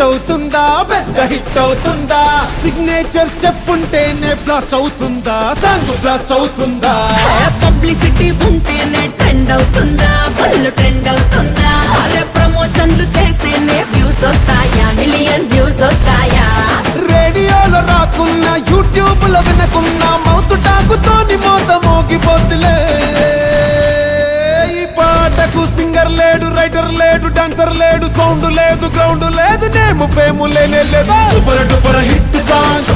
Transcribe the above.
అవుతుందా పెద్ద హిట్ అవుతుందా సిగ్నేచర్ స్టెప్ ఉంటేనే బ్లాస్ట్ అవుతుందా సాంగ్ బ్లాస్ట్ అవుతుందా పబ్లిసిటీ ఉంటేనే ట్రెండ్ అవుతుందా ఫుల్ ట్రెండ్ అవుతుందా అరే ప్రమోషన్లు చేస్తేనే వ్యూస్ వస్తాయా మిలియన్ వ్యూస్ వస్తాయా రేడియోలో రాకున్నా యూట్యూబ్ లో వినకున్నా మౌత్ టాకుతోని మోత మోగిపోతులే ఈ పాటకు సింగర్ లేడు రైటర్ లేడు డాన్సర్ లేడు సౌండ్ లేదు గ్రౌండ్ లేదు నేమ్ ఫేమ్ లేనే లేదా సూపర్ డూపర్ హిట్ సాంగ్